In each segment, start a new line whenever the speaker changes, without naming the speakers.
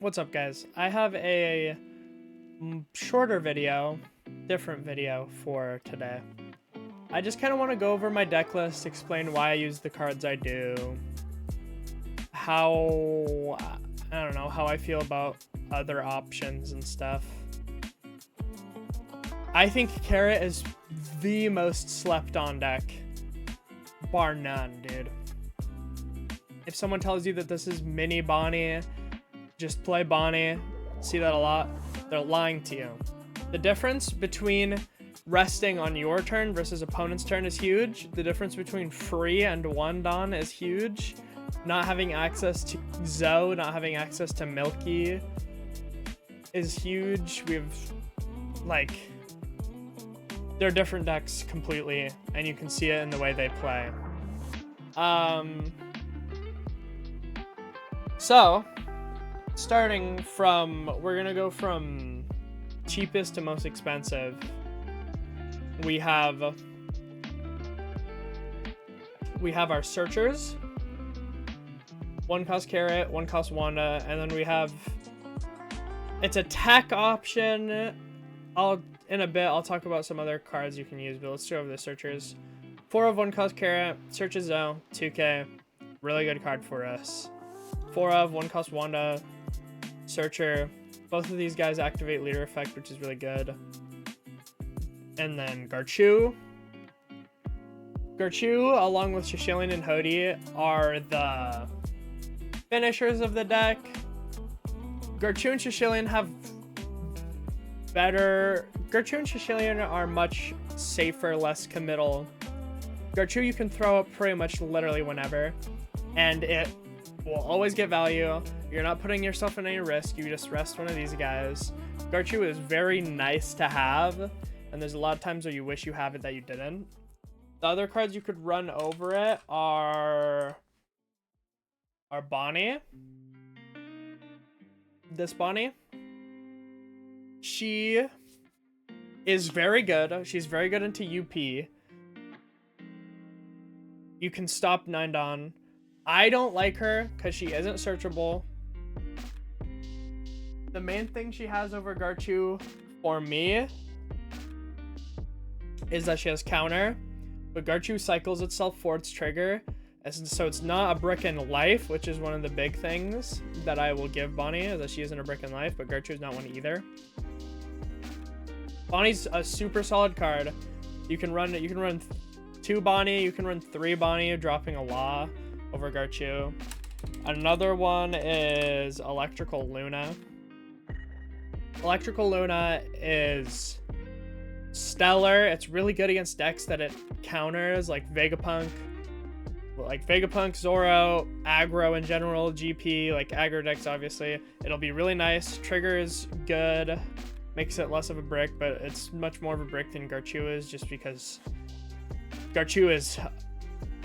What's up, guys? I have a shorter video, different video for today. I just kind of want to go over my deck list, explain why I use the cards I do, how, I don't know, how I feel about other options and stuff. I think Carrot is the most slept on deck, bar none, dude. If someone tells you that this is mini Bonnie, just play Bonnie, see that a lot, they're lying to you. The difference between resting on your turn versus opponent's turn is huge. The difference between free and one Dawn is huge. Not having access to Zoe, not having access to Milky is huge. They're different decks completely, and you can see it in the way they play. So, starting from, we're gonna go from cheapest to most expensive. We have our searchers. One costs Carrot, one costs Wanda, and then we have, it's a tech option. In a bit, I'll talk about some other cards you can use, but let's go over the searchers. 4 of 1 cost Carrot, searches Zoe, 2k, really good card for us. 4 of 1 cost Wanda, searcher. Both of these guys activate leader effect, which is really good. And then Garchu, along with Shishilian and Hody, are the finishers of the deck. Garchu and Shishilian have better... Garchu and Shishilian are much safer, less committal. Garchu you can throw up pretty much literally whenever, and it will always get value. You're not putting yourself in any risk. You just rest one of these guys. Garchu is very nice to have, and there's a lot of times where you wish you have it that you didn't. The other cards you could run over it are Bonnie. This Bonnie. She is very good. She's very good into UP. You can stop 9 Dawn. I don't like her because she isn't searchable. The main thing she has over Garchu for me is that she has counter, but Garchu cycles itself for its trigger, so it's not a brick in life, which is one of the big things that I will give Bonnie, is that she isn't a brick in life, but Garchu is not one either. Bonnie's a super solid card. You can run 2 Bonnie, you can run 3 Bonnie, dropping a Law over Garchu. Another one is Electrical Luna. Electrical Luna is stellar. It's really good against decks that it counters, like Vegapunk, Zoro, aggro in general, GP, like aggro decks obviously. It'll be really nice. Trigger is good. Makes it less of a brick, but it's much more of a brick than Garchu is, just because Garchu is,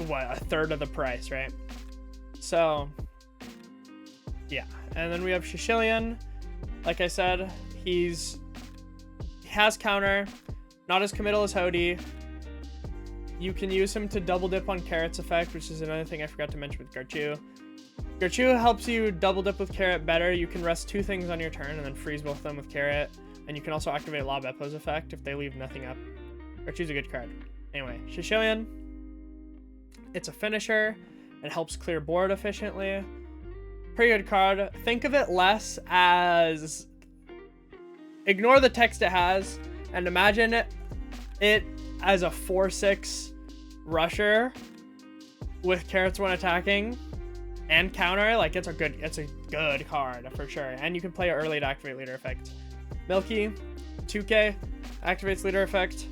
what, a third of the price, right? So, yeah. And then we have Shishilian. Like I said, he has counter, not as committal as Hody. You can use him to double dip on Carrot's effect, which is another thing I forgot to mention with Garchu. Garchu helps you double dip with Carrot better. You can rest 2 things on your turn and then freeze both of them with Carrot. And you can also activate Lob Eppo's effect if they leave nothing up. Garchu's a good card. Anyway, Shishilian. It's a finisher. It helps clear board efficiently. Pretty good card. Think of it less as... Ignore the text it has, and imagine it as a 4/6 rusher with Carrots when attacking and counter. Like, it's a good card for sure. And you can play it early to activate leader effect. Milky, 2k, activates leader effect.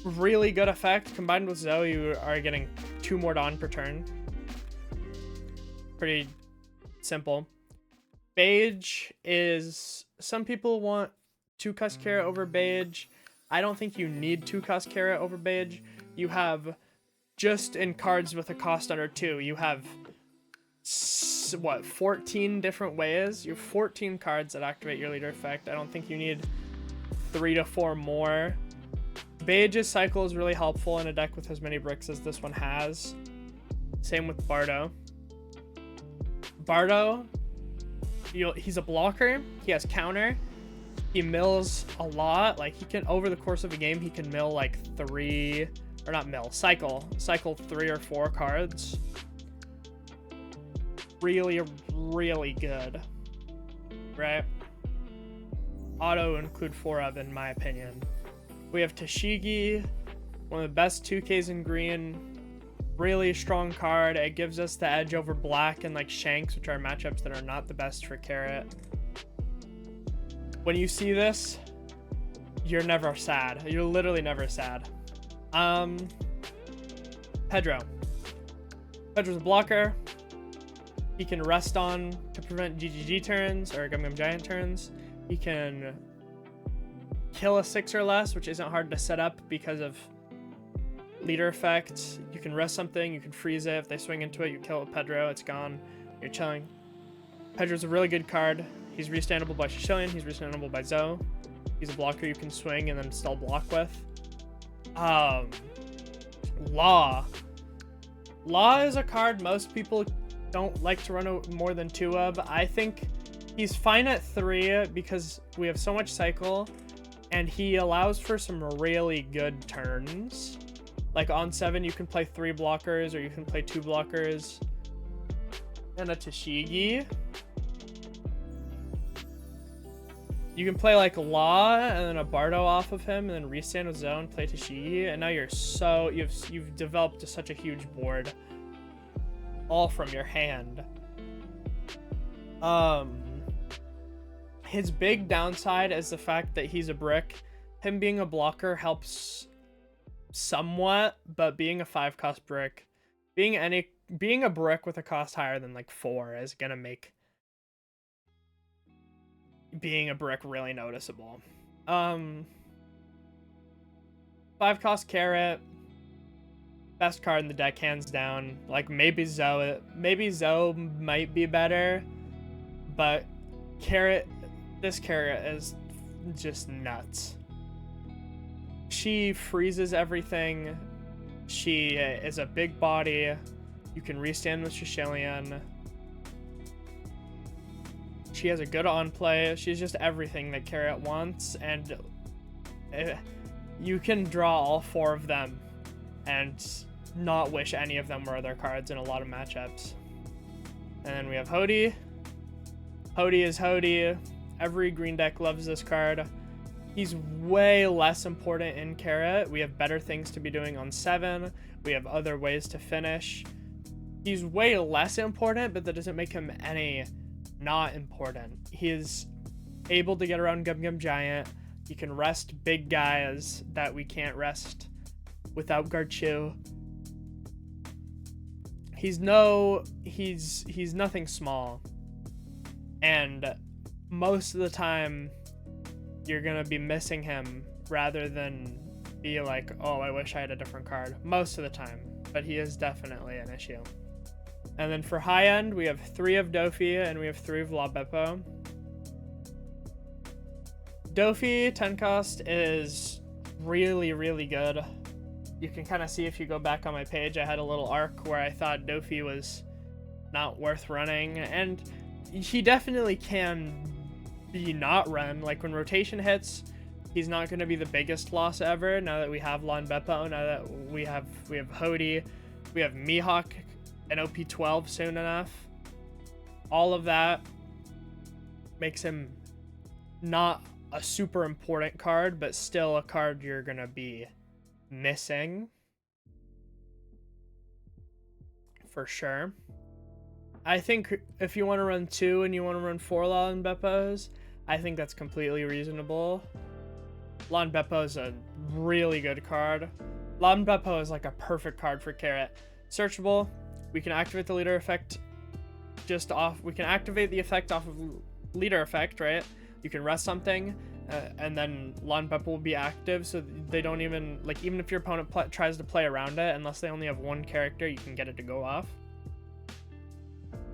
Really good effect. Combined with Zoe, you are getting 2 more Dawn per turn. Pretty simple. Beige is... Some people want 2 cost Carrot over Beige. I don't think you need 2 cost Carrot over Beige. You have, just in cards with a cost under 2, you have, 14 different ways? You have 14 cards that activate your leader effect. I don't think you need 3 to 4 more. Beige's cycle is really helpful in a deck with as many bricks as this one has. Same with Bardo. Bardo he's a blocker. He has counter. He mills a lot. Like, he can, over the course of a game, he can mill like cycle 3 or 4 cards. Really, really good, right? Auto include 4 of, in my opinion. We have Tashigi, one of the best 2Ks in green. Really strong card. It gives us the edge over black and like Shanks, which are matchups that are not the best for Carrot. When you see this, you're never sad. You're literally never sad. Pedro's a blocker. He can rest on to prevent GGG turns or Gum Gum Giant turns. He can kill a 6 or less, which isn't hard to set up because of leader effect. You can rest something, you can freeze it. If they swing into it, you kill it with Pedro, it's gone. You're chilling. Pedro's a really good card. He's restandable by Shishilian, he's restandable by Zoe. He's a blocker you can swing and then still block with. Law. Law is a card most people don't like to run more than 2 of. I think he's fine at 3 because we have so much cycle and he allows for some really good turns. Like on 7, you can play 3 blockers or you can play 2 blockers. And a Tashigi. You can play like Law and then a Bardo off of him and then restand with Zone, play Tashigi, and now you've developed such a huge board. All from your hand. His big downside is the fact that he's a brick. Him being a blocker helps somewhat, but being a 5-cost brick, being a brick with a cost higher than like 4 is gonna make being a brick really noticeable. 5-cost Carrot, best card in the deck hands down. Like maybe Zoe might be better, but this Carrot is just nuts. She freezes everything. She is a big body. You can restand with Shishilian. She has a good on play. She's just everything that Carrot wants, and you can draw all 4 of them and not wish any of them were other cards in a lot of matchups. And then we have Hody. Hody is Hody. Every green deck loves this card. He's way less important in Carrot. We have better things to be doing on 7. We have other ways to finish. He's way less important, but that doesn't make him any not important. He is able to get around Gum Gum Giant. He can rest big guys that we can't rest without Garchu. He's nothing small. And most of the time, you're gonna be missing him rather than be like, oh, I wish I had a different card. Most of the time, but he is definitely an issue. And then for high end, we have 3 of Dofi and we have 3 of La Beppo. Dofi 10 cost is really, really good. You can kind of see if you go back on my page, I had a little arc where I thought Dofi was not worth running, and he definitely can be not run. Like when rotation hits, he's not going to be the biggest loss ever. Now that we have Lon Beppo, now that we have Hody, we have Mihawk and OP12 soon enough. All of that makes him not a super important card, but still a card you're going to be missing for sure. I think if you want to run 2 and you want to run 4 Lon Beppos, I think that's completely reasonable. Lon Beppo is a really good card. Lon Beppo is like a perfect card for Carrot. Searchable. We can activate the leader effect we can activate the effect off of leader effect, right? You can rest something, and then Lon Beppo will be active, so they don't even, like, even if your opponent tries to play around it, unless they only have 1 character, you can get it to go off.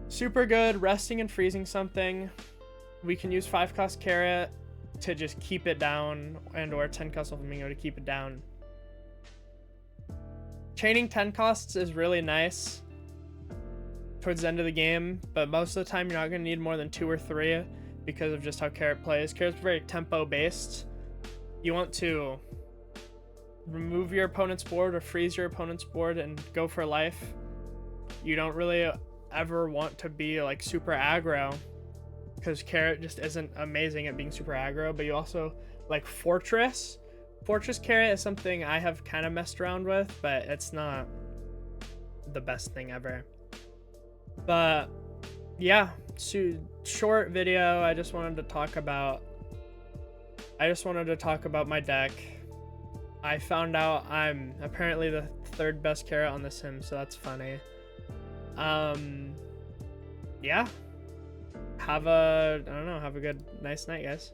Super good, resting and freezing something. We can use 5-cost Carrot to just keep it down, and or 10-cost Flamingo to keep it down. Chaining 10 costs is really nice towards the end of the game, but most of the time you're not going to need more than 2 or 3 because of just how Carrot plays. Carrot's very tempo based. You want to remove your opponent's board or freeze your opponent's board and go for life. You don't really ever want to be like super aggro, because Carrot just isn't amazing at being super aggro. But you also like Fortress. Fortress Carrot is something I have kind of messed around with, but it's not the best thing ever. But yeah, short video. I just wanted to talk about my deck. I found out I'm apparently the 3rd best Carrot on the sim, so that's funny. Yeah. Have a good, nice night, guys.